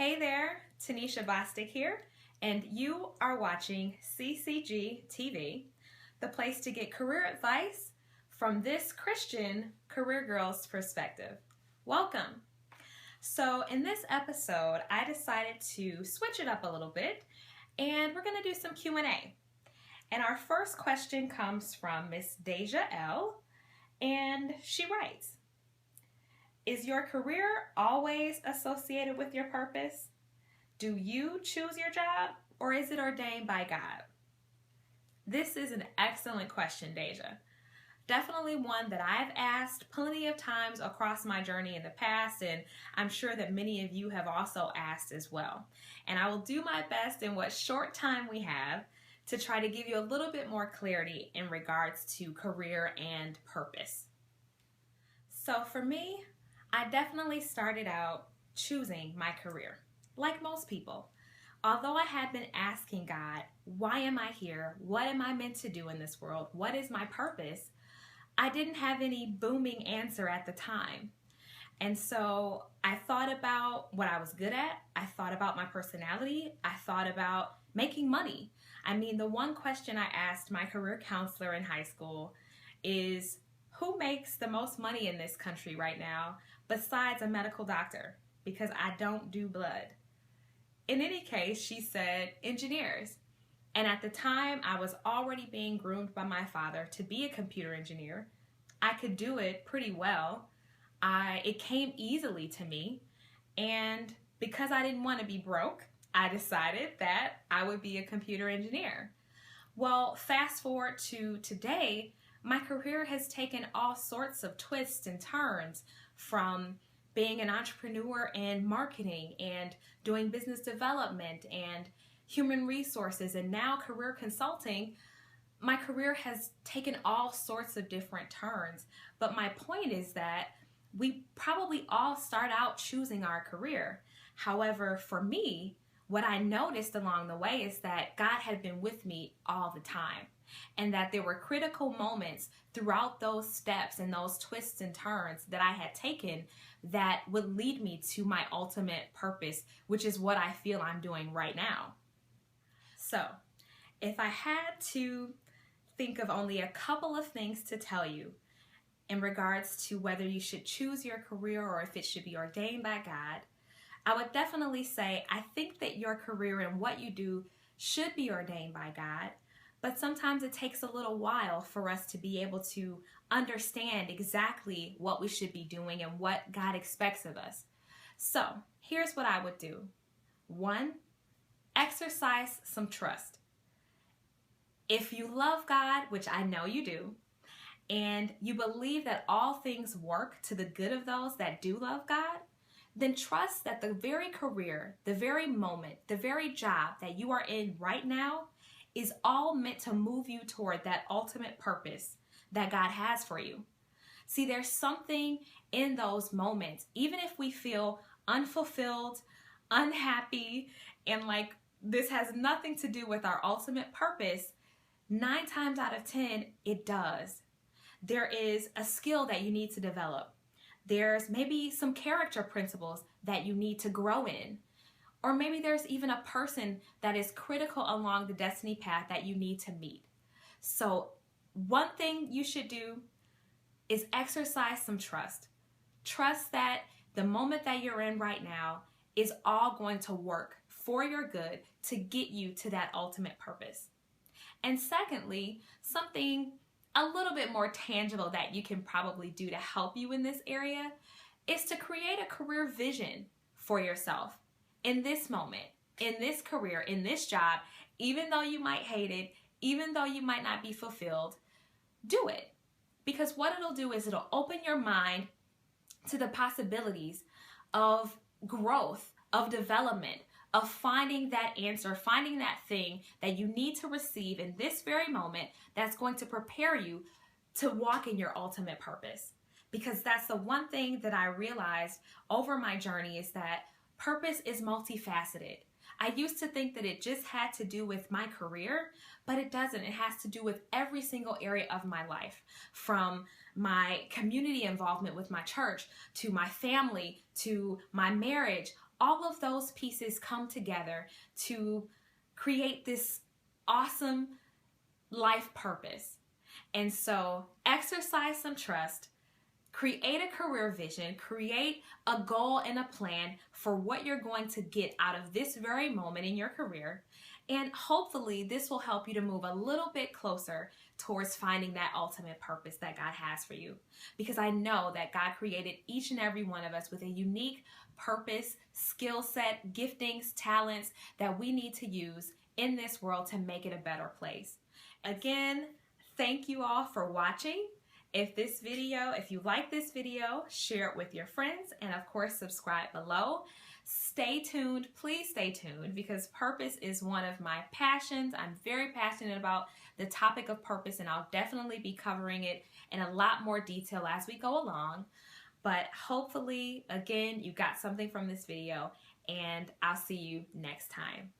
Hey there, Tanisha Bostic here, and you are watching CCG TV, the place to get career advice from this Christian career girl's perspective. Welcome. So in this episode, I decided to switch it up a little bit, and we're going to do some Q&A. And our first question comes from Miss Deja L, and she writes, is your career always associated with your purpose? Do you choose your job, or is it ordained by God? This is an excellent question, Deja. Definitely one that I've asked plenty of times across my journey in the past, and I'm sure that many of you have also asked as well. And I will do my best in what short time we have to try to give you a little bit more clarity in regards to career and purpose. So for me, I definitely started out choosing my career, like most people. Although I had been asking God, why am I here? What am I meant to do in this world? What is my purpose? I didn't have any booming answer at the time. And so I thought about what I was good at. I thought about my personality. I thought about making money. I mean, the one question I asked my career counselor in high school is, who makes the most money in this country right now besides a medical doctor? Because I don't do blood. In any case, she said engineers. And at the time, I was already being groomed by my father to be a computer engineer. I could do it pretty well. It came easily to me. And because I didn't want to be broke, I decided that I would be a computer engineer. Well, fast forward to today, my career has taken all sorts of twists and turns, from being an entrepreneur in marketing and doing business development and human resources and now career consulting. My career has taken all sorts of different turns. But my point is that we probably all start out choosing our career. However, for me, what I noticed along the way is that God had been with me all the time, and that there were critical moments throughout those steps and those twists and turns that I had taken that would lead me to my ultimate purpose, which is what I feel I'm doing right now. So, if I had to think of only a couple of things to tell you in regards to whether you should choose your career or if it should be ordained by God, I would definitely say I think that your career and what you do should be ordained by God, but sometimes it takes a little while for us to be able to understand exactly what we should be doing and what God expects of us. So here's what I would do. 1, exercise some trust. If you love God, which I know you do, and you believe that all things work to the good of those that do love God, then trust that the very career, the very moment, the very job that you are in right now is all meant to move you toward that ultimate purpose that God has for you. See, there's something in those moments, even if we feel unfulfilled, unhappy, and like this has nothing to do with our ultimate purpose, 9 times out of 10, it does. There is a skill that you need to develop. There's maybe some character principles that you need to grow in. Or maybe there's even a person that is critical along the destiny path that you need to meet. So one thing you should do is exercise some trust. Trust that the moment that you're in right now is all going to work for your good to get you to that ultimate purpose. And secondly, something a little bit more tangible that you can probably do to help you in this area is to create a career vision for yourself in this moment, in this career, in this job. Even though you might hate it, even though you might not be fulfilled, do it. Because what it'll do is it'll open your mind to the possibilities of growth, of development, of finding that answer, finding that thing that you need to receive in this very moment that's going to prepare you to walk in your ultimate purpose. Because that's the one thing that I realized over my journey is that purpose is multifaceted. I used to think that it just had to do with my career, but it doesn't. It has to do with every single area of my life, from my community involvement with my church, to my family, to my marriage. all of those pieces come together to create this awesome life purpose. And so exercise some trust, create a career vision, create a goal and a plan for what you're going to get out of this very moment in your career. And hopefully this will help you to move a little bit closer towards finding that ultimate purpose that God has for you. Because I know that God created each and every one of us with a unique purpose, skill set, giftings, talents that we need to use in this world to make it a better place. Again, thank you all for watching. If you like this video, share it with your friends, and of course, subscribe below. Stay tuned, please stay tuned, because purpose is one of my passions. I'm very passionate about the topic of purpose, and I'll definitely be covering it in a lot more detail as we go along. But hopefully, again, you got something from this video, and I'll see you next time.